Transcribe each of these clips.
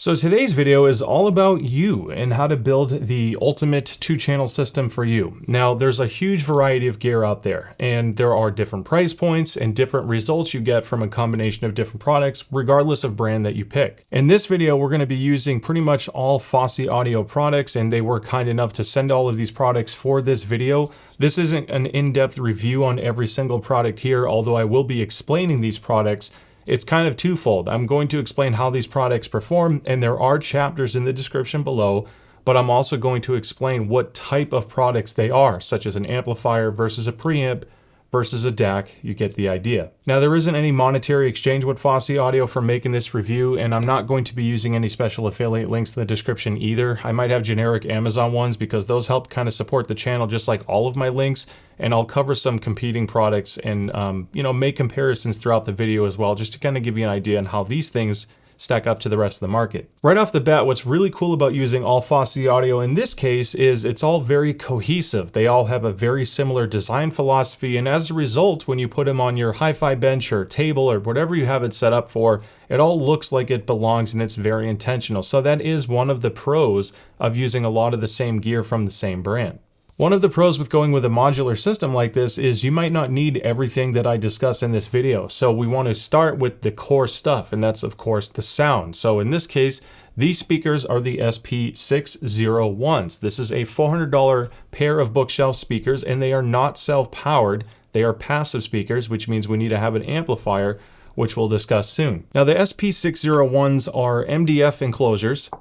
So today's video is all about you and how to build the ultimate 2-channel system for you. Now, there's a huge variety of gear out there, and there are different price points and different results you get from a combination of different products, regardless of brand that you pick. In this video, we're going to be using pretty much all Fosi audio products, and they were kind enough to send all of these products for this video. This isn't an in-depth review on every single product here, although I will be explaining these products. It's kind of twofold. I'm going to explain how these products perform, and there are chapters in the description below, but I'm also going to explain what type of products they are, such as an amplifier versus a preamp versus a DAC. You get the idea. Now, there isn't any monetary exchange with Fosi Audio for making this review, and I'm not going to be using any special affiliate links in the description either. I might have generic Amazon ones because those help kind of support the channel just like all of my links, and I'll cover some competing products and make comparisons throughout the video as well, just to kind of give you an idea on how these things stack up to the rest of the market. Right off the bat, what's really cool about using all Fosi Audio in this case is it's all very cohesive. They all have a very similar design philosophy, and as a result, when you put them on your hi-fi bench or table or whatever you have it set up for, it all looks like it belongs and it's very intentional. So that is one of the pros of using a lot of the same gear from the same brand. One of the pros with going with a modular system like this is you might not need everything that I discuss in this video. So we want to start with the core stuff, and that's of course the sound. So in this case, these speakers are the SP601s. This is a $400 pair of bookshelf speakers, and they are not self-powered. They are passive speakers, which means we need to have an amplifier, which we'll discuss soon. Now, the SP601s are MDF enclosures.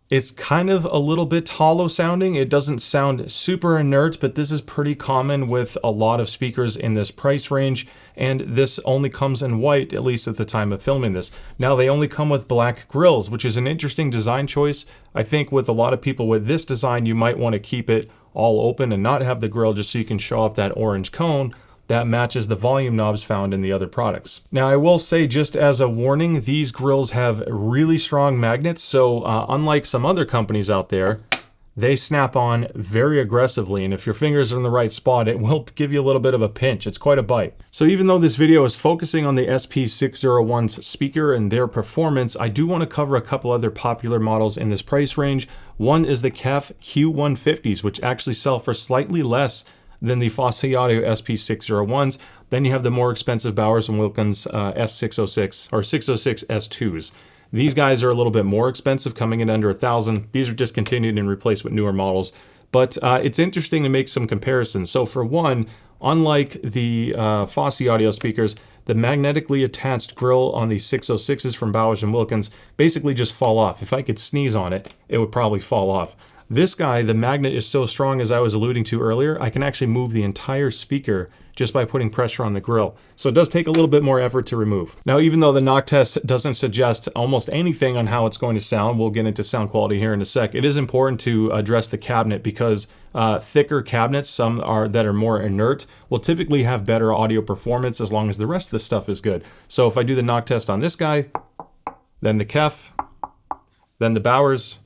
It's kind of a little bit hollow sounding. It doesn't sound super inert, but this is pretty common with a lot of speakers in this price range, and this only comes in white, at least at the time of filming this. Now, they only come with black grills, which is an interesting design choice. I think with a lot of people with this design, you might want to keep it all open and not have the grill just so you can show off that orange cone that matches the volume knobs found in the other products. Now, I will say, just as a warning, these grills have really strong magnets, so unlike some other companies out there, they snap on very aggressively, and if your fingers are in the right spot, it will give you a little bit of a pinch. It's quite a bite. So even though this video is focusing on the SP601's speaker and their performance, I do want to cover a couple other popular models in this price range. One is the KEF Q150s, which actually sell for slightly less than the Fosi Audio SP601s. Then you have the more expensive Bowers & Wilkins S606 or 606 S2s. These guys are a little bit more expensive, coming in under $1,000. These are discontinued and replaced with newer models. But it's interesting to make some comparisons. So for one, unlike the Fosi Audio speakers, the magnetically attached grill on the 606s from Bowers & Wilkins basically just fall off. If I could sneeze on it, it would probably fall off. This guy, the magnet is so strong, as I was alluding to earlier, I can actually move the entire speaker just by putting pressure on the grill. So it does take a little bit more effort to remove. Now, even though the knock test doesn't suggest almost anything on how it's going to sound, we'll get into sound quality here in a sec, it is important to address the cabinet because thicker cabinets, some that are more inert, will typically have better audio performance as long as the rest of the stuff is good. So if I do the knock test on this guy, then the KEF, then the Bowers,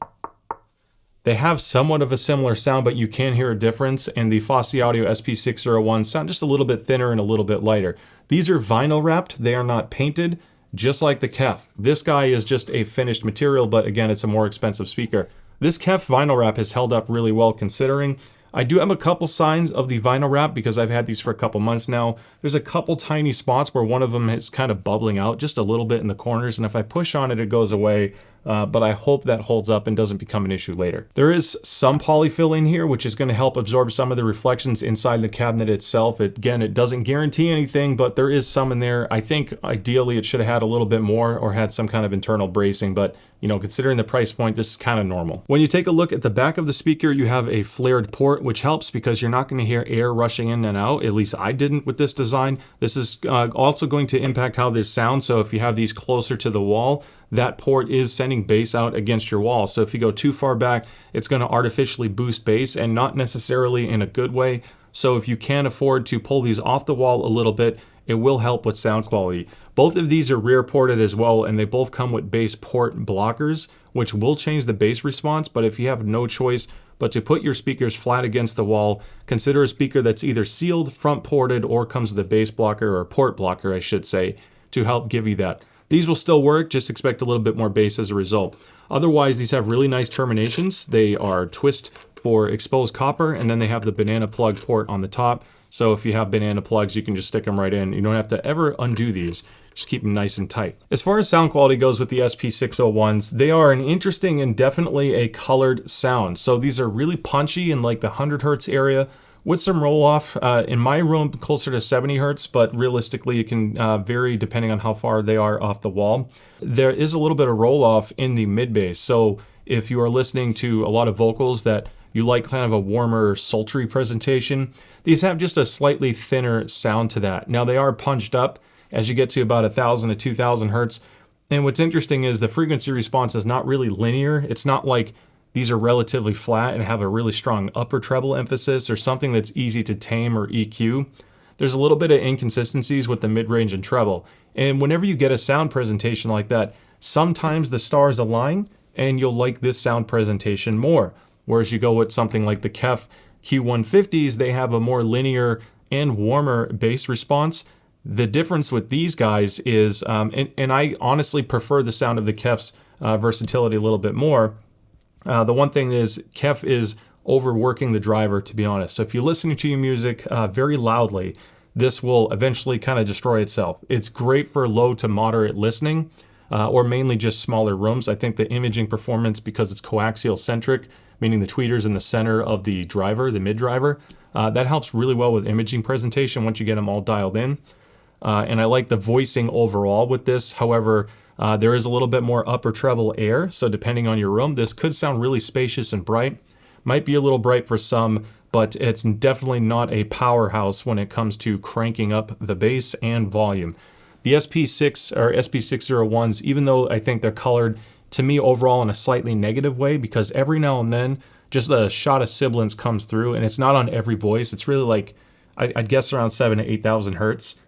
they have somewhat of a similar sound, but you can hear a difference, and the Fosi Audio SP601 sound just a little bit thinner and a little bit lighter. These are vinyl wrapped, they are not painted, just like the KEF. This guy is just a finished material, but again, it's a more expensive speaker. This KEF vinyl wrap has held up really well considering. I do have a couple signs of the vinyl wrap because I've had these for a couple months now. There's a couple tiny spots where one of them is kind of bubbling out just a little bit in the corners, and if I push on it, it goes away. But I hope that holds up and doesn't become an issue later. There is some polyfill in here, which is going to help absorb some of the reflections inside the cabinet itself. Again, it doesn't guarantee anything, but there is some in there. I think ideally it should have had a little bit more or had some kind of internal bracing, but considering the price point, this is kind of normal. When you take a look at the back of the speaker, you have a flared port, which helps because you're not going to hear air rushing in and out. At least I didn't with this design. This is also going to impact how this sounds. So if you have these closer to the wall, that port is sending bass out against your wall. So if you go too far back, it's going to artificially boost bass and not necessarily in a good way. So if you can afford to pull these off the wall a little bit, it will help with sound quality. Both of these are rear ported as well, and they both come with bass port blockers, which will change the bass response. But if you have no choice but to put your speakers flat against the wall, consider a speaker that's either sealed, front ported, or comes with a bass blocker, or port blocker, I should say, to help give you that. These will still work, just expect a little bit more bass as a result. Otherwise, these have really nice terminations. They are twist for exposed copper, and then they have the banana plug port on the top. So if you have banana plugs, you can just stick them right in. You don't have to ever undo these. Just keep them nice and tight. As far as sound quality goes with the SP601s, they are an interesting and definitely a colored sound. So these are really punchy in like the 100 hertz area with some roll off. In my room, closer to 70 hertz, but realistically it can vary depending on how far they are off the wall. There is a little bit of roll off in the mid bass. So if you are listening to a lot of vocals that you like kind of a warmer, sultry presentation, these have just a slightly thinner sound to that. Now they are punched up as you get to about 1,000 to 2,000 hertz. And what's interesting is the frequency response is not really linear. It's not like these are relatively flat and have a really strong upper treble emphasis or something that's easy to tame or EQ. There's a little bit of inconsistencies with the mid-range and treble. And whenever you get a sound presentation like that, sometimes the stars align and you'll like this sound presentation more. Whereas you go with something like the KEF Q150s, they have a more linear and warmer bass response. The difference with these guys is, and I honestly prefer the sound of the KEF's versatility a little bit more. The one thing is KEF is overworking the driver, to be honest. So if you're listening to your music very loudly, this will eventually kind of destroy itself. It's great for low to moderate listening, or mainly just smaller rooms. I think the imaging performance, because it's coaxial centric, meaning the tweeters in the center of the driver, the mid driver, that helps really well with imaging presentation once you get them all dialed in. And I like the voicing overall with this. However, there is a little bit more upper treble air. So depending on your room, this could sound really spacious and bright. Might be a little bright for some, but it's definitely not a powerhouse when it comes to cranking up the bass and volume. The SP6 or SP601s, even though I think they're colored to me overall in a slightly negative way, because every now and then just a shot of sibilance comes through, and it's not on every voice. It's really like, I'd guess around 7,000 to 8,000 hertz.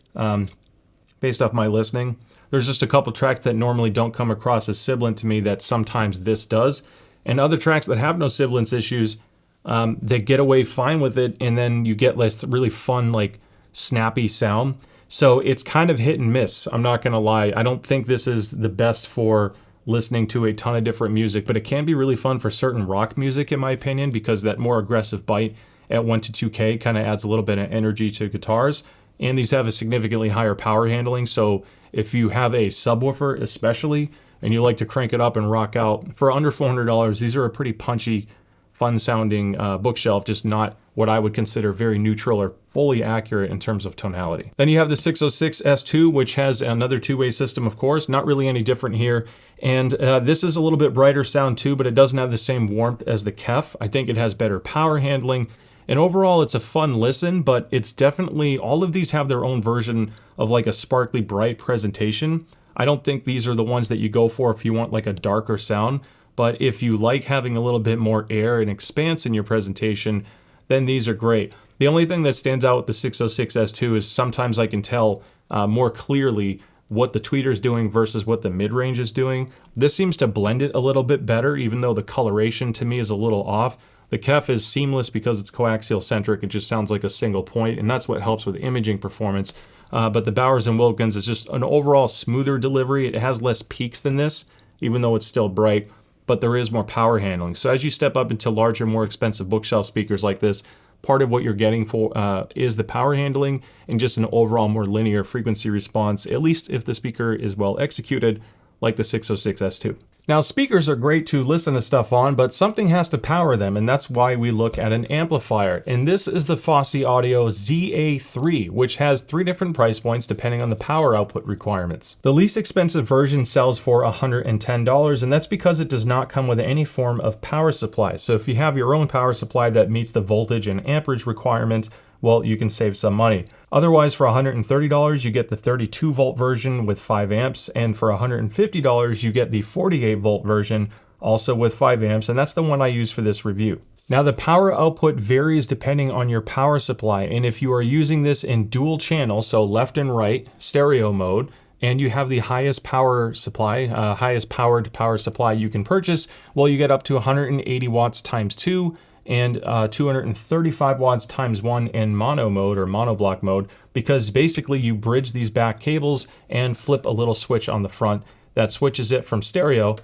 Based off my listening, there's just a couple tracks that normally don't come across as sibilant to me that sometimes this does, and other tracks that have no sibilance issues, they get away fine with it, and then you get this really fun, like snappy sound. So it's kind of hit and miss. I'm not gonna lie. I don't think this is the best for listening to a ton of different music, but it can be really fun for certain rock music, in my opinion, because that more aggressive bite at 1 to 2K kind of adds a little bit of energy to guitars. And these have a significantly higher power handling. So if you have a subwoofer especially, and you like to crank it up and rock out, for under $400, these are a pretty punchy, fun sounding bookshelf, just not what I would consider very neutral or fully accurate in terms of tonality. Then you have the 606 S2, which has another two-way system, of course, not really any different here. And this is a little bit brighter sound too, but it doesn't have the same warmth as the KEF. I think it has better power handling. And overall, it's a fun listen, but it's definitely, all of these have their own version of like a sparkly bright presentation. I don't think these are the ones that you go for if you want like a darker sound, but if you like having a little bit more air and expanse in your presentation, then these are great. The only thing that stands out with the 606 S2 is sometimes I can tell more clearly what the tweeter is doing versus what the mid-range is doing. This seems to blend it a little bit better, even though the coloration to me is a little off. The KEF is seamless because it's coaxial centric. It just sounds like a single point, and that's what helps with imaging performance. But the Bowers & Wilkins is just an overall smoother delivery. It has less peaks than this, even though it's still bright, but there is more power handling. So as you step up into larger, more expensive bookshelf speakers like this, part of what you're getting for is the power handling and just an overall more linear frequency response, at least if the speaker is well executed, like the 606 S2. Now, speakers are great to listen to stuff on, but something has to power them, and that's why we look at an amplifier. And this is the Fosi Audio ZA3, which has 3 different price points depending on the power output requirements. The least expensive version sells for $110, and that's because it does not come with any form of power supply. So if you have your own power supply that meets the voltage and amperage requirements, well, you can save some money. Otherwise, for $130, you get the 32 volt version with 5 amps, and for $150, you get the 48 volt version, also with 5 amps, and that's the one I use for this review. Now, the power output varies depending on your power supply, and if you are using this in dual channel, so left and right, stereo mode, and you have the highest power supply, highest powered power supply you can purchase, well, you get up to 180 watts times 2, and 235 watts times 1 in mono mode or monoblock mode, because basically you bridge these back cables and flip a little switch on the front that switches it from stereo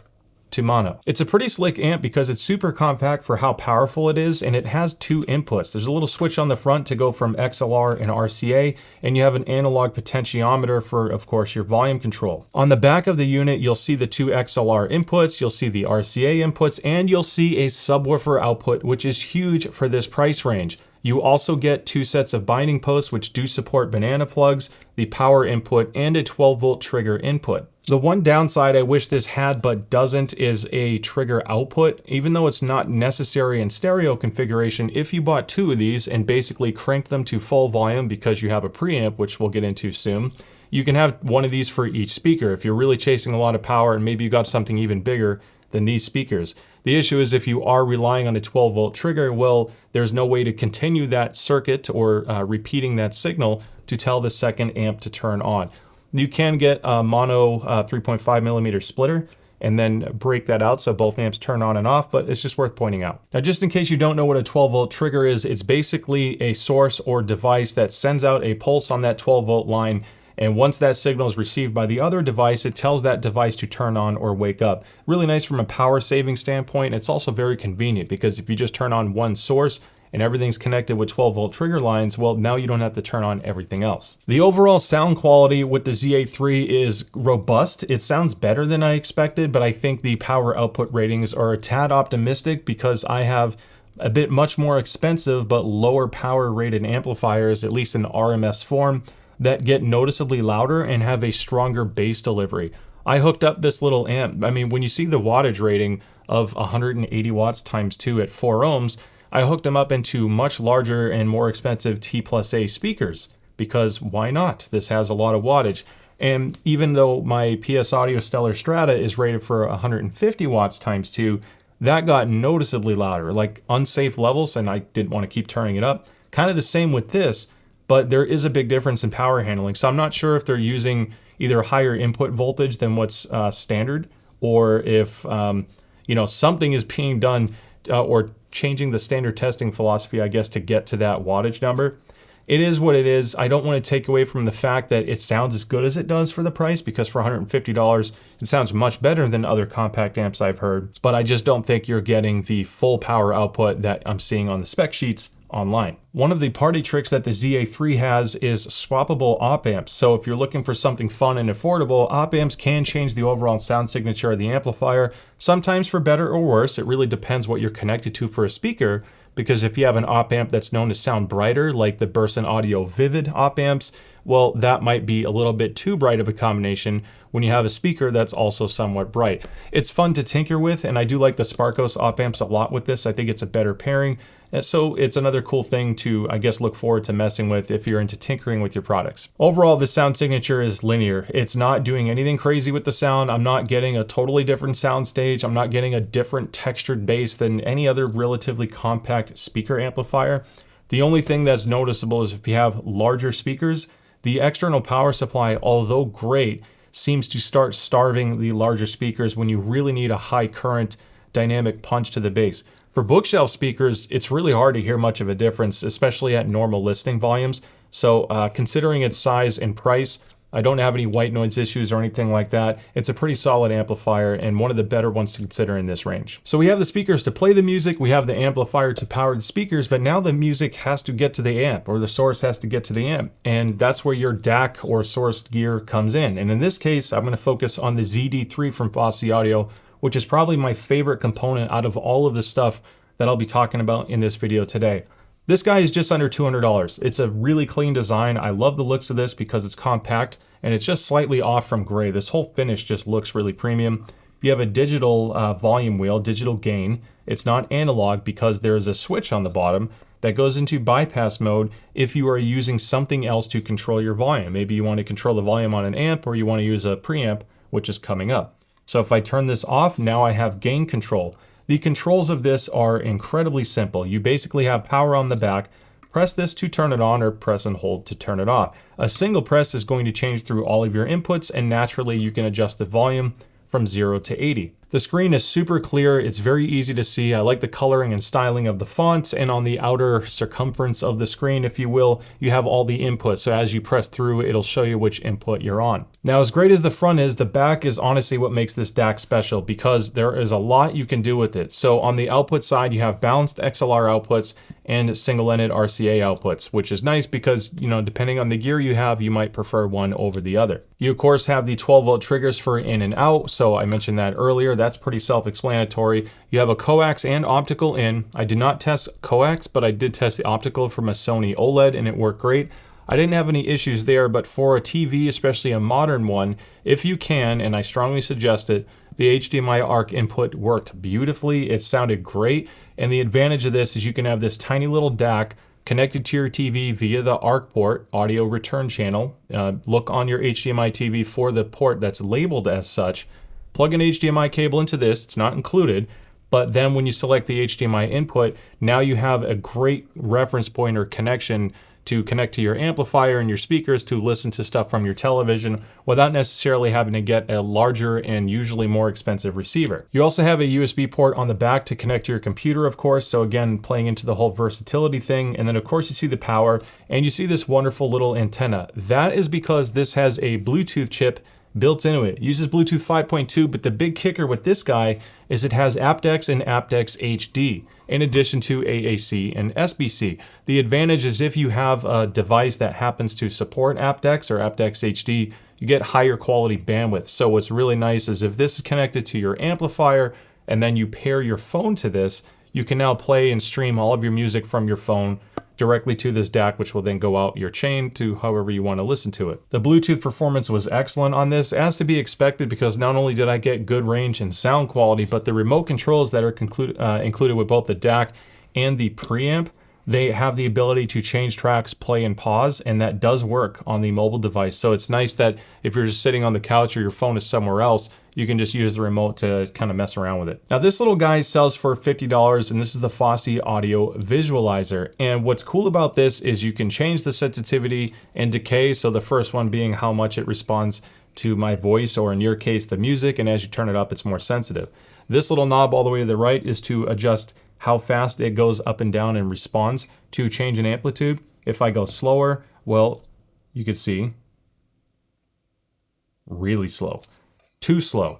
to mono. It's a pretty slick amp because it's super compact for how powerful it is, and it has 2 inputs. There's a little switch on the front to go from XLR and RCA, and you have an analog potentiometer for, of course, your volume control. On the back of the unit, you'll see the 2 XLR inputs, you'll see the RCA inputs, and you'll see a subwoofer output, which is huge for this price range. You also get 2 sets of binding posts, which do support banana plugs, the power input, and a 12-volt trigger input. The one downside I wish this had but doesn't is a trigger output. Even though it's not necessary in stereo configuration, if you bought 2 of these and basically cranked them to full volume because you have a preamp, which we'll get into soon, you can have one of these for each speaker. If you're really chasing a lot of power and maybe you got something even bigger than these speakers. The issue is if you are relying on a 12-volt trigger, well, there's no way to continue that circuit or repeating that signal to tell the second amp to turn on. You can get a mono 3.5 millimeter splitter and then break that out so both amps turn on and off, but it's just worth pointing out. Now, just in case you don't know what a 12-volt trigger is, it's basically a source or device that sends out a pulse on that 12-volt line, and once that signal is received by the other device, it tells that device to turn on or wake up. Really nice from a power saving standpoint. It's also very convenient because if you just turn on one source and everything's connected with 12-volt trigger lines, well, now you don't have to turn on everything else. The overall sound quality with the ZA3 is robust. It sounds better than I expected, but I think the power output ratings are a tad optimistic because I have a bit much more expensive but lower power rated amplifiers, at least in RMS form, that get noticeably louder and have a stronger bass delivery. I hooked up this little amp. I mean, when you see the wattage rating of 180 watts times 2 at 4 ohms, I hooked them up into much larger and more expensive T+A speakers because why not? This has a lot of wattage. And even though my PS Audio Stellar Strata is rated for 150 watts times 2, that got noticeably louder, like unsafe levels, and I didn't want to keep turning it up. Kind of the same with this, but there is a big difference in power handling. So I'm not sure if they're using either higher input voltage than what's standard, or if something is being done or changing the standard testing philosophy, I guess, to get to that wattage number. It is what it is. I don't want to take away from the fact that it sounds as good as it does for the price, because for $150, it sounds much better than other compact amps I've heard, but I just don't think you're getting the full power output that I'm seeing on the spec sheets online. One of the party tricks that the ZA3 has is swappable op amps. So if you're looking for something fun and affordable, op amps can change the overall sound signature of the amplifier, sometimes for better or worse. It really depends what you're connected to for a speaker, because if you have an op amp that's known to sound brighter, like the Burson Audio Vivid op amps, well, that might be a little bit too bright of a combination when you have a speaker that's also somewhat bright. It's fun to tinker with, and I do like the Sparkos op amps a lot with this. I think it's a better pairing. And so it's another cool thing to, I guess, look forward to messing with if you're into tinkering with your products. Overall, the sound signature is linear. It's not doing anything crazy with the sound. I'm not getting a totally different sound stage. I'm not getting a different textured bass than any other relatively compact speaker amplifier. The only thing that's noticeable is if you have larger speakers, the external power supply, although great, seems to start starving the larger speakers when you really need a high current dynamic punch to the bass. For bookshelf speakers, it's really hard to hear much of a difference, especially at normal listening volumes. So considering its size and price, I don't have any white noise issues or anything like that. It's a pretty solid amplifier and one of the better ones to consider in this range. So we have the speakers to play the music, we have the amplifier to power the speakers, but now the music has to get to the amp, or the source has to get to the amp. And that's where your DAC or sourced gear comes in. And in this case, I'm going to focus on the ZD3 from Fosi Audio, which is probably my favorite component out of all of the stuff that I'll be talking about in this video today. This guy is just under $200. It's a really clean design. I love the looks of this because it's compact and it's just slightly off from gray. This whole finish just looks really premium. You have a digital volume wheel, digital gain. It's not analog because there is a switch on the bottom that goes into bypass mode if you are using something else to control your volume. Maybe you want to control the volume on an amp, or you want to use a preamp, which is coming up. So if I turn this off, now I have gain control. The controls of this are incredibly simple. You basically have power on the back. Press this to turn it on, or press and hold to turn it off. A single press is going to change through all of your inputs, and naturally you can adjust the volume from 0 to 80. The screen is super clear, it's very easy to see. I like the coloring and styling of the fonts, and on the outer circumference of the screen, if you will, you have all the inputs. So as you press through, it'll show you which input you're on. Now, as great as the front is, the back is honestly what makes this DAC special because there is a lot you can do with it. So on the output side, you have balanced XLR outputs and single-ended RCA outputs, which is nice because, you know, depending on the gear you have, you might prefer one over the other. You, of course, have the 12-volt triggers for in and out, so I mentioned that earlier. That's pretty self-explanatory. You have a coax and optical in. I did not test coax, but I did test the optical from a Sony OLED, and it worked great. I didn't have any issues there, but for a TV, especially a modern one, if you can, and I strongly suggest it, the HDMI ARC input worked beautifully. It sounded great. And the advantage of this is you can have this tiny little DAC connected to your TV via the ARC port, audio return channel. Look on your HDMI TV for the port that's labeled as such. Plug an HDMI cable into this, it's not included. But then when you select the HDMI input, now you have a great reference point or connection to connect to your amplifier and your speakers to listen to stuff from your television without necessarily having to get a larger and usually more expensive receiver. You also have a USB port on the back to connect to your computer, of course. So again, playing into the whole versatility thing. And then of course you see the power and you see this wonderful little antenna. That is because this has a Bluetooth chip built into it. It uses Bluetooth 5.2, but the big kicker with this guy is it has aptX and aptX HD, in addition to AAC and SBC. The advantage is if you have a device that happens to support aptX or aptX HD, you get higher quality bandwidth. So what's really nice is if this is connected to your amplifier and then you pair your phone to this, you can now play and stream all of your music from your phone directly to this DAC, which will then go out your chain to however you want to listen to it. The Bluetooth performance was excellent on this, as to be expected, because not only did I get good range and sound quality, but the remote controls that are included with both the DAC and the preamp, they have the ability to change tracks, play and pause, and that does work on the mobile device. So it's nice that if you're just sitting on the couch or your phone is somewhere else, you can just use the remote to kind of mess around with it. Now this little guy sells for $50, and this is the Fosi audio visualizer. And what's cool about this is you can change the sensitivity and decay. So the first one being how much it responds to my voice, or in your case, the music. And as you turn it up, it's more sensitive. This little knob all the way to the right is to adjust how fast it goes up and down and responds to change in amplitude. If I go slower, well, you can see really slow, too slow.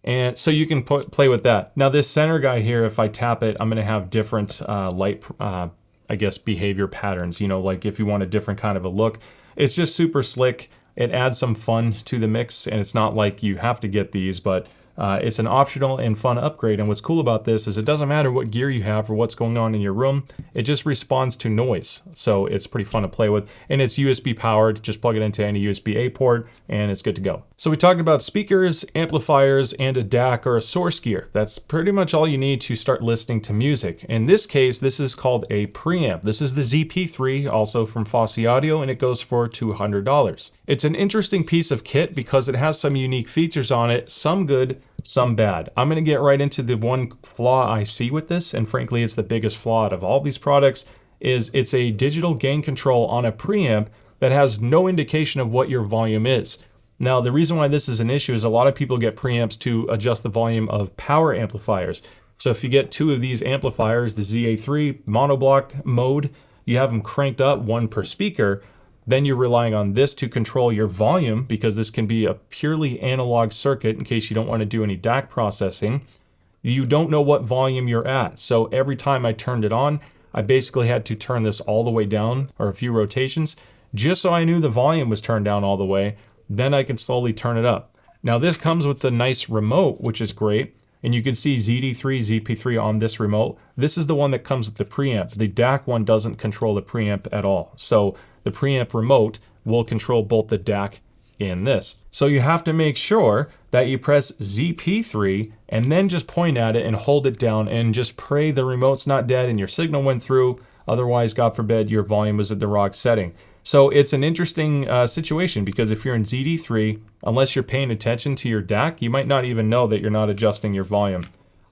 And so you can play with that. Now this center guy here, if I tap it, I'm gonna have different light, I guess, behavior patterns. You know, like if you want a different kind of a look, it's just super slick. It adds some fun to the mix, and it's not like you have to get these, but it's an optional and fun upgrade. And what's cool about this is it doesn't matter what gear you have or what's going on in your room, it just responds to noise. So it's pretty fun to play with, and it's USB powered. Just plug it into any USB-A port and it's good to go. So we talked about speakers, amplifiers, and a DAC or a source gear. That's pretty much all you need to start listening to music. In this case, this is called a preamp. This is the ZP3, also from Fosi Audio, and it goes for $200. It's an interesting piece of kit because it has some unique features on it, some good, some bad. I'm going to get right into the one flaw I see with this, and frankly it's the biggest flaw out of all these products, is it's a digital gain control on a preamp that has no indication of what your volume is. Now the reason why this is an issue is a lot of people get preamps to adjust the volume of power amplifiers. So if you get two of these amplifiers, the ZA3 monoblock mode, you have them cranked up, one per speaker, then you're relying on this to control your volume, because this can be a purely analog circuit in case you don't want to do any DAC processing. You don't know what volume you're at. So every time I turned it on, I basically had to turn this all the way down, or a few rotations, just so I knew the volume was turned down all the way. Then I can slowly turn it up. Now this comes with the nice remote, which is great. And you can see ZD3, ZP3 on this remote. This is the one that comes with the preamp. The DAC one doesn't control the preamp at all. So the preamp remote will control both the DAC and this. So you have to make sure that you press ZP3 and then just point at it and hold it down and just pray the remote's not dead and your signal went through. Otherwise, God forbid, your volume was at the wrong setting. So it's an interesting situation, because if you're in ZD3, unless you're paying attention to your DAC, you might not even know that you're not adjusting your volume.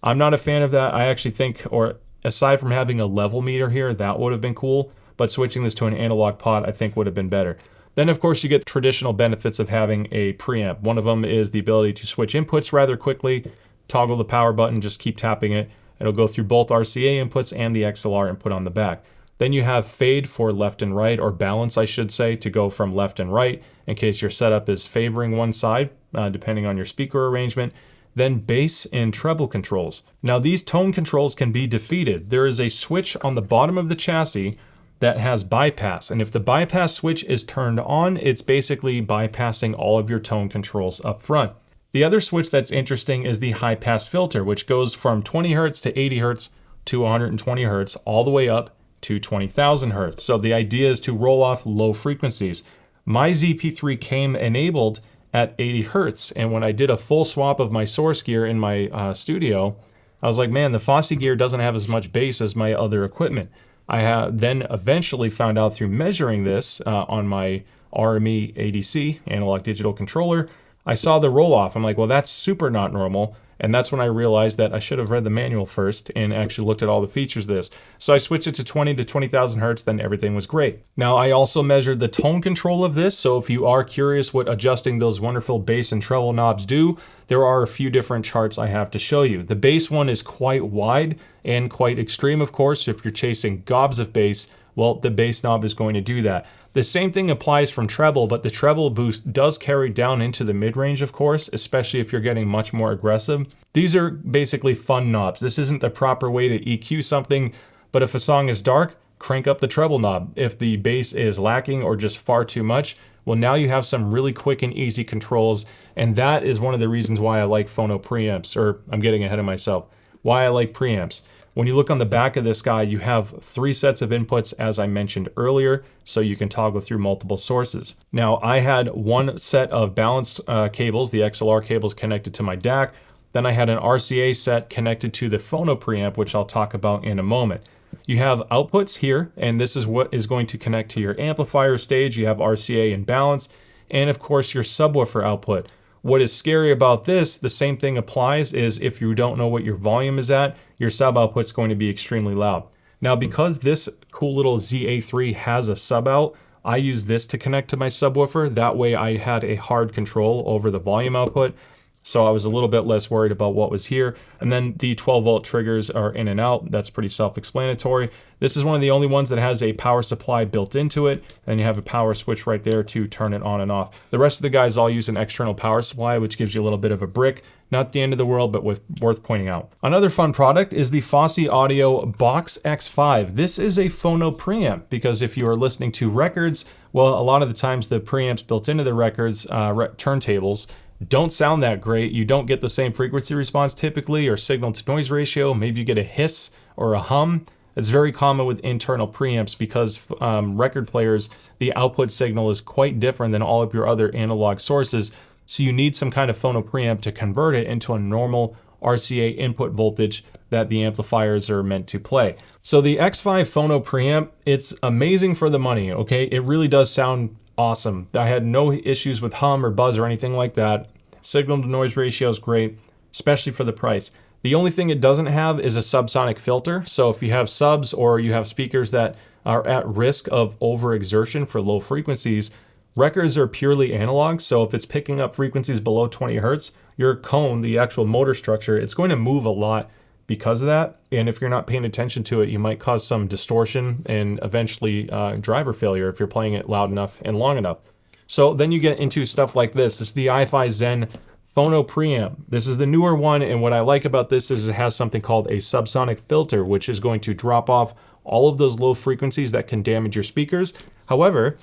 I'm not a fan of that. I actually think, or aside from having a level meter here, that would have been cool, but switching this to an analog pot I think would have been better. Then of course you get traditional benefits of having a preamp. One of them is the ability to switch inputs rather quickly. toggle the power button, just keep tapping it. It'll go through both RCA inputs and the XLR input on the back. Then you have fade for left and right, or balance, I should say, to go from left and right in case your setup is favoring one side, depending on your speaker arrangement. Then bass and treble controls. Now these tone controls can be defeated. There is a switch on the bottom of the chassis that has bypass, and if the bypass switch is turned on, it's basically bypassing all of your tone controls up front. The other switch that's interesting is the high pass filter, which goes from 20 Hertz to 80 Hertz to 120 Hertz, all the way up to 20,000 Hertz. So the idea is to roll off low frequencies. My ZP3 came enabled at 80 Hertz, and when I did a full swap of my source gear in my studio, I was like, man, the Fosi gear doesn't have as much bass as my other equipment. I then eventually found out through measuring this on my RME ADC, analog digital controller, I saw the roll off. I'm like, well, that's super not normal. And that's when I realized that I should have read the manual first and actually looked at all the features of this. So I switched it to 20 to 20,000 Hertz, then everything was great. Now I also measured the tone control of this. So if you are curious what adjusting those wonderful bass and treble knobs do, there are a few different charts I have to show you. The bass one is quite wide and quite extreme, of course. If you're chasing gobs of bass, well, the bass knob is going to do that. The same thing applies from treble, but the treble boost does carry down into the mid-range, of course, especially if you're getting much more aggressive. These are basically fun knobs. This isn't the proper way to EQ something, but if a song is dark, crank up the treble knob. If the bass is lacking or just far too much, well, now you have some really quick and easy controls, and that is one of the reasons why I like Phono preamps, or I'm getting ahead of myself, why I like preamps. When you look on the back of this guy, you have 3 sets of inputs, as I mentioned earlier, so you can toggle through multiple sources. Now, I had one set of balance cables, the XLR cables connected to my DAC. Then I had an RCA set connected to the Phono Preamp, which I'll talk about in a moment. You have outputs here, and this is what is going to connect to your amplifier stage. You have RCA and balance, and of course your subwoofer output. What is scary about this, the same thing applies, is if you don't know what your volume is at, your sub output's going to be extremely loud. Now, because this cool little ZA3 has a sub out, I use this to connect to my subwoofer. That way I had a hard control over the volume output. So I was a little bit less worried about what was here. And then the 12 volt triggers are in and out. That's pretty self-explanatory. This is one of the only ones that has a power supply built into it. And you have a power switch right there to turn it on and off. The rest of the guys all use an external power supply, which gives you a little bit of a brick. Not the end of the world, but worth pointing out. Another fun product is the Fosi Audio Box X5. This is a phono preamp because if you are listening to records, well, a lot of the times the preamps built into the records, turntables, don't sound that great. You don't get the same frequency response typically, or signal to noise ratio. Maybe you get a hiss or a hum. It's very common with internal preamps because record players, the output signal is quite different than all of your other analog sources. So you need some kind of phono preamp to convert it into a normal RCA input voltage that the amplifiers are meant to play. So the X5 Phono Preamp, it's amazing for the money, okay? It really does sound awesome. I had no issues with hum or buzz or anything like that. Signal to noise ratio is great, especially for the price. The only thing it doesn't have is a subsonic filter. So if you have subs or you have speakers that are at risk of overexertion for low frequencies, records are purely analog. So if it's picking up frequencies below 20 Hertz, your cone, the actual motor structure, it's going to move a lot because of that. And if you're not paying attention to it, you might cause some distortion and eventually driver failure if you're playing it loud enough and long enough. So then you get into stuff like this. This is the HiFi Zen Phono Preamp. This is the newer one, and what I like about this is it has something called a subsonic filter, which is going to drop off all of those low frequencies that can damage your speakers. However,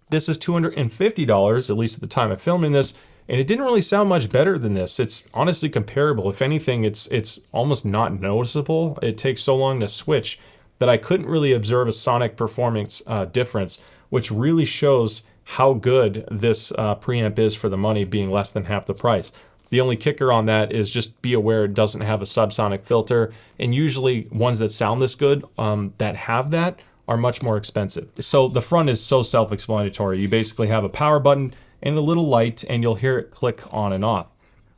this is $250, at least at the time of filming this, and it didn't really sound much better than this. It's honestly comparable. If anything, it's almost not noticeable. It takes so long to switch that I couldn't really observe a sonic performance difference, which really shows how good this preamp is for the money, being less than half the price. The only kicker on that is just be aware it doesn't have a subsonic filter, and usually ones that sound this good that have that are much more expensive. So the front is so self-explanatory. You basically have a power button and a little light, and you'll hear it click on and off.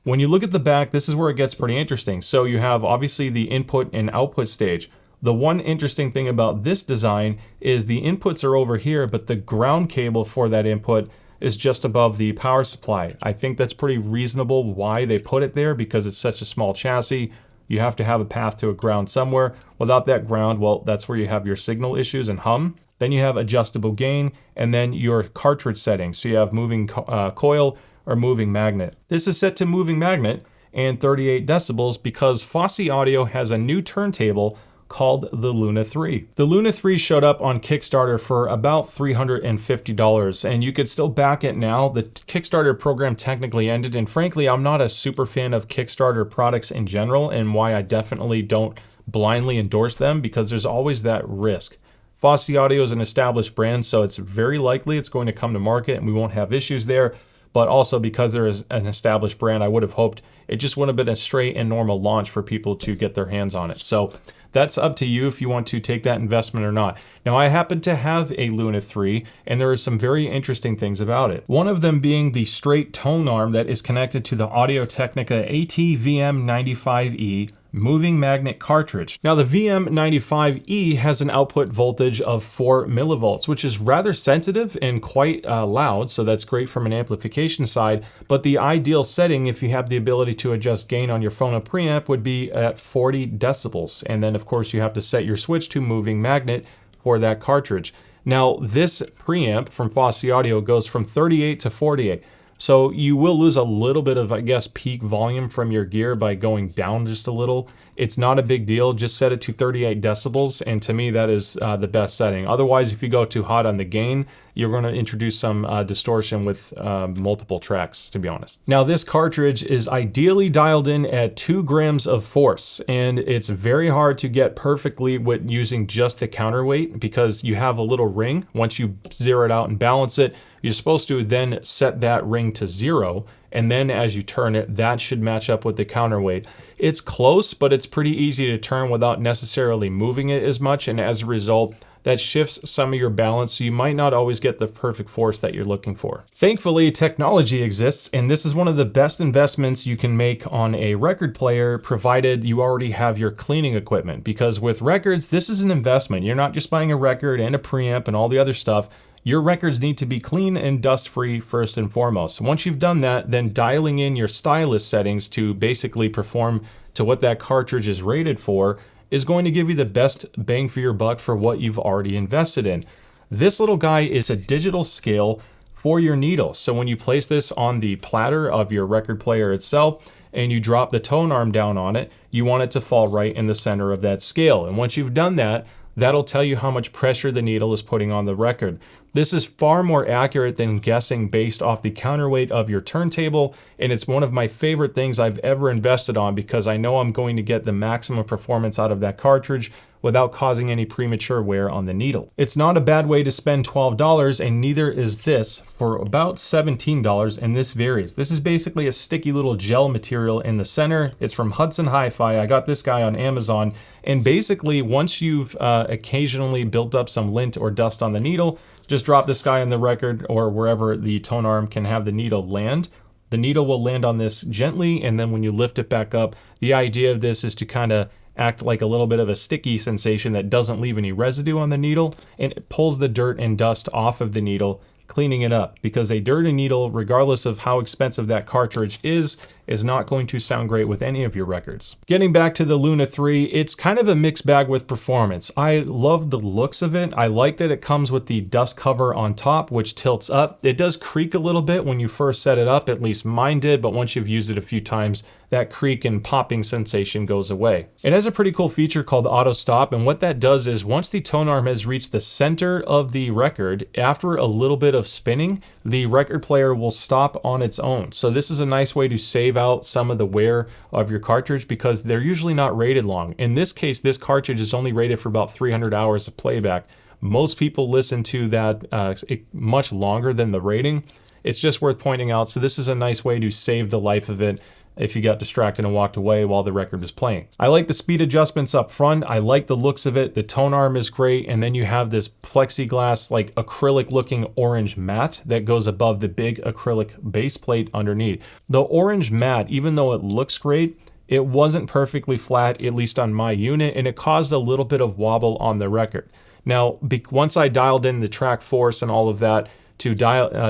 When you look at the back, this is where it gets pretty interesting. So you have obviously the input and output stage. The one interesting thing about this design is the inputs are over here, but the ground cable for that input is just above the power supply. I think that's pretty reasonable why they put it there, because it's such a small chassis. You have to have a path to a ground somewhere. Without that ground, well, that's where you have your signal issues and hum. Then you have adjustable gain, and then your cartridge settings. So you have moving coil or moving magnet. This is set to moving magnet and 38 decibels because Fosi Audio has a new turntable called the Luna3. The Luna3 showed up on Kickstarter for about $350, and you could still back it now. The Kickstarter program technically ended, and frankly, I'm not a super fan of Kickstarter products in general, and why I definitely don't blindly endorse them, because there's always that risk. Fosi Audio is an established brand, so it's very likely it's going to come to market and we won't have issues there. But also because there is an established brand, I would have hoped it just would have been a straight and normal launch for people to get their hands on it. So that's up to you if you want to take that investment or not. Now, I happen to have a Luna3, and there are some very interesting things about it. One of them being the straight tone arm that is connected to the Audio-Technica AT-VM95E moving magnet cartridge. Now, the VM95E has an output voltage of 4 millivolts, which is rather sensitive and quite loud, so that's great from an amplification side, but the ideal setting, if you have the ability to adjust gain on your Phono Preamp, would be at 40 decibels. And then, of course, you have to set your switch to moving magnet for that cartridge. Now, this preamp from Fosi Audio goes from 38 to 48. So you will lose a little bit of, I guess, peak volume from your gear by going down just a little. It's not a big deal. Just set it to 38 decibels. And to me, that is the best setting. Otherwise, if you go too hot on the gain, you're going to introduce some distortion with multiple tracks, to be honest. Now, this cartridge is ideally dialed in at 2 grams of force. And it's very hard to get perfectly with using just the counterweight, because you have a little ring. Once you zero it out and balance it, you're supposed to then set that ring to 0, and then as you turn it, that should match up with the counterweight. It's close, but it's pretty easy to turn without necessarily moving it as much, and as a result, that shifts some of your balance, so you might not always get the perfect force that you're looking for. Thankfully, technology exists, and this is one of the best investments you can make on a record player, provided you already have your cleaning equipment. Because with records, this is an investment. You're not just buying a record and a preamp and all the other stuff. Your records need to be clean and dust-free first and foremost. Once you've done that, then dialing in your stylus settings to basically perform to what that cartridge is rated for is going to give you the best bang for your buck for what you've already invested in. This little guy is a digital scale for your needle. So when you place this on the platter of your record player itself and you drop the tone arm down on it, you want it to fall right in the center of that scale. And once you've done that, that'll tell you how much pressure the needle is putting on the record. This is far more accurate than guessing based off the counterweight of your turntable, and it's one of my favorite things I've ever invested on, because I know I'm going to get the maximum performance out of that cartridge without causing any premature wear on the needle. It's not a bad way to spend $12, and neither is this, for about $17, and this varies. This is basically a sticky little gel material in the center. It's from Hudson Hi-Fi. I got this guy on Amazon, and basically once you've occasionally built up some lint or dust on the needle, just drop this guy on the record or wherever the tone arm can have the needle land. The needle will land on this gently, and then when you lift it back up, the idea of this is to kind of act like a little bit of a sticky sensation that doesn't leave any residue on the needle, and it pulls the dirt and dust off of the needle, cleaning it up, because a dirty needle, regardless of how expensive that cartridge is not going to sound great with any of your records. Getting back to the Luna3, it's kind of a mixed bag with performance. I love the looks of it. I like that it comes with the dust cover on top, which tilts up. It does creak a little bit when you first set it up, at least mine did, but once you've used it a few times, that creak and popping sensation goes away. It has a pretty cool feature called auto stop, and what that does is once the tone arm has reached the center of the record, after a little bit of spinning, the record player will stop on its own. So this is a nice way to save out some of the wear of your cartridge, because they're usually not rated long. In this case, this cartridge is only rated for about 300 hours of playback. Most people listen to that much longer than the rating. It's just worth pointing out. So this is a nice way to save the life of it if you got distracted and walked away while the record was playing. I like the speed adjustments up front. I like the looks of it. The tone arm is great. And then you have this plexiglass, like acrylic looking orange mat that goes above the big acrylic base plate underneath. The orange mat, even though it looks great, it wasn't perfectly flat, at least on my unit, and it caused a little bit of wobble on the record. Now, once I dialed in the track force and all of that to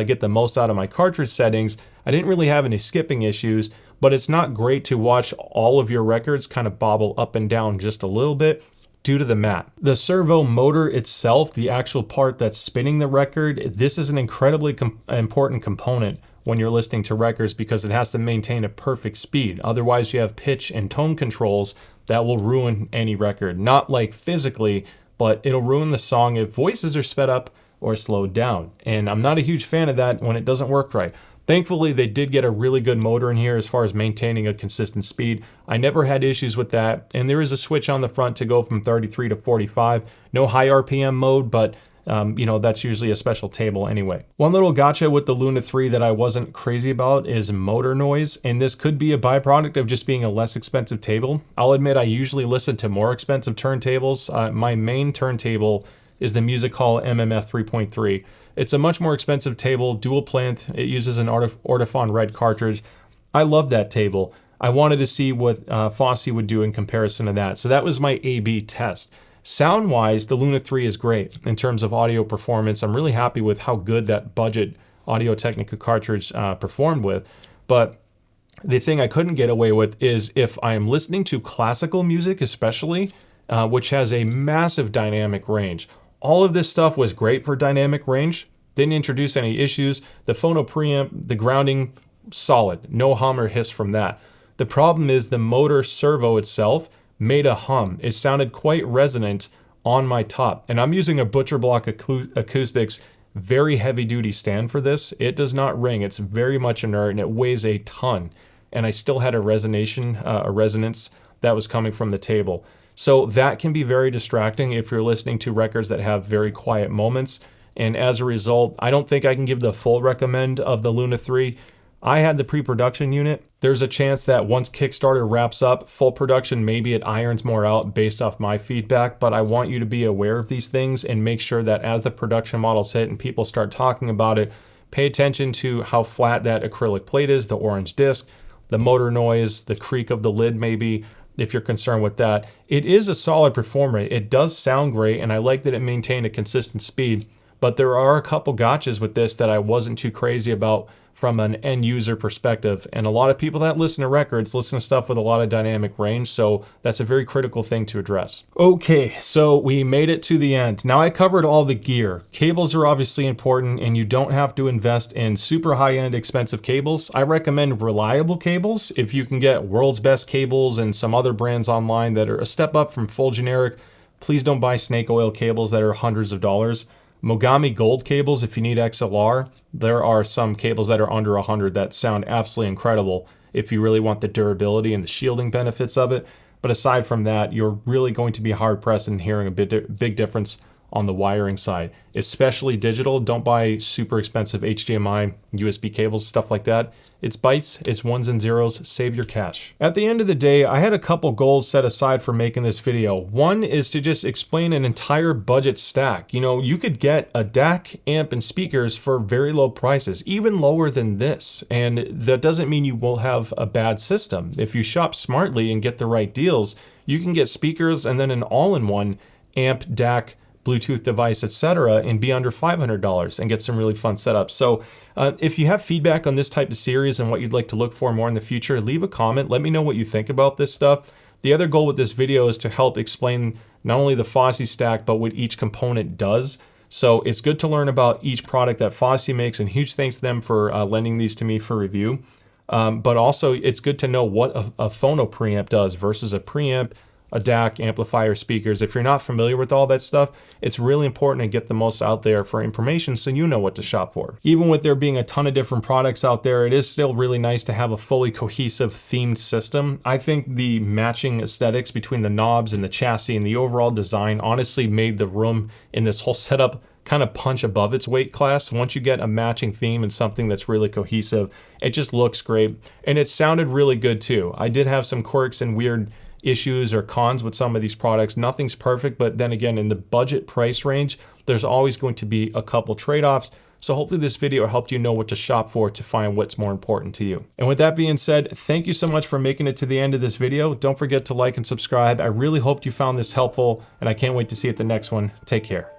get the most out of my cartridge settings. I didn't really have any skipping issues, but it's not great to watch all of your records kind of bobble up and down just a little bit due to the mat. The servo motor itself, the actual part that's spinning the record, this is an incredibly important component when you're listening to records because it has to maintain a perfect speed. Otherwise, you have pitch and tone controls that will ruin any record. Not like physically, but it'll ruin the song if voices are sped up or slowed down. And I'm not a huge fan of that when it doesn't work right. Thankfully, they did get a really good motor in here as far as maintaining a consistent speed. I never had issues with that. And there is a switch on the front to go from 33 to 45. No high RPM mode, but you know, that's usually a special table anyway. One little gotcha with the Luna 3 that I wasn't crazy about is motor noise. And this could be a byproduct of just being a less expensive table. I'll admit I usually listen to more expensive turntables. My main turntable is the Music Hall MMF 3.3. It's a much more expensive table, dual plinth. It uses an Ortofon red cartridge. I love that table. I wanted to see what Fosi would do in comparison to that. So that was my A/B test. Sound-wise, the Luna 3 is great in terms of audio performance. I'm really happy with how good that budget Audio-Technica cartridge performed with. But the thing I couldn't get away with is if I am listening to classical music especially, which has a massive dynamic range. All of this stuff was great for dynamic range. Didn't introduce any issues. The Phono Preamp, the grounding, solid. No hum or hiss from that. The problem is the motor servo itself made a hum. It sounded quite resonant on my top. And I'm using a Butcher Block Acoustics very heavy duty stand for this. It does not ring. It's very much inert and it weighs a ton. And I still had a resonance that was coming from the table. So that can be very distracting if you're listening to records that have very quiet moments. And as a result, I don't think I can give the full recommend of the Luna 3. I had the pre-production unit. There's a chance that once Kickstarter wraps up, full production, maybe it irons more out based off my feedback, but I want you to be aware of these things and make sure that as the production models hit and people start talking about it, pay attention to how flat that acrylic plate is, the orange disc, the motor noise, the creak of the lid maybe, if you're concerned with that. It is a solid performer. It does sound great, and I like that it maintained a consistent speed, but there are a couple gotchas with this that I wasn't too crazy about from an end user perspective. And a lot of people that listen to records listen to stuff with a lot of dynamic range, so that's a very critical thing to address. Okay, so we made it to the end. Now I covered all the gear. Cables are obviously important, and you don't have to invest in super high-end expensive cables. I recommend reliable cables. If you can get world's best cables and some other brands online that are a step up from full generic, please don't buy snake oil cables that are hundreds of dollars. Mogami Gold cables, if you need XLR, there are some cables that are under 100 that sound absolutely incredible if you really want the durability and the shielding benefits of it. But aside from that, you're really going to be hard-pressed in hearing a big difference on the wiring side, especially digital. Don't buy super expensive HDMI, USB cables, stuff like that. It's bytes, it's ones and zeros, save your cash. At the end of the day, I had a couple goals set aside for making this video. One is to just explain an entire budget stack. You know, you could get a DAC, amp, and speakers for very low prices, even lower than this. And that doesn't mean you will have a bad system. If you shop smartly and get the right deals, you can get speakers and then an all-in-one amp, DAC, Bluetooth device, etc., and be under $500 and get some really fun setups. So if you have feedback on this type of series and what you'd like to look for more in the future, leave a comment. Let me know what you think about this stuff. The other goal with this video is to help explain not only the Fosi stack, but what each component does. So it's good to learn about each product that Fosi makes, and huge thanks to them for lending these to me for review. But also it's good to know what a phono preamp does versus a preamp, a DAC, amplifier, speakers. If you're not familiar with all that stuff, it's really important to get the most out there for information so you know what to shop for. Even with there being a ton of different products out there, it is still really nice to have a fully cohesive themed system. I think the matching aesthetics between the knobs and the chassis and the overall design honestly made the room in this whole setup kind of punch above its weight class. Once you get a matching theme and something that's really cohesive, it just looks great. And it sounded really good too. I did have some quirks and weird issues or cons with some of these products. Nothing's perfect, but then again, in the budget price range, there's always going to be a couple trade-offs. So hopefully this video helped you know what to shop for to find what's more important to you. And with that being said, thank you so much for making it to the end of this video. Don't forget to like and subscribe. I really hope you found this helpful, and I can't wait to see you at the next one. Take care.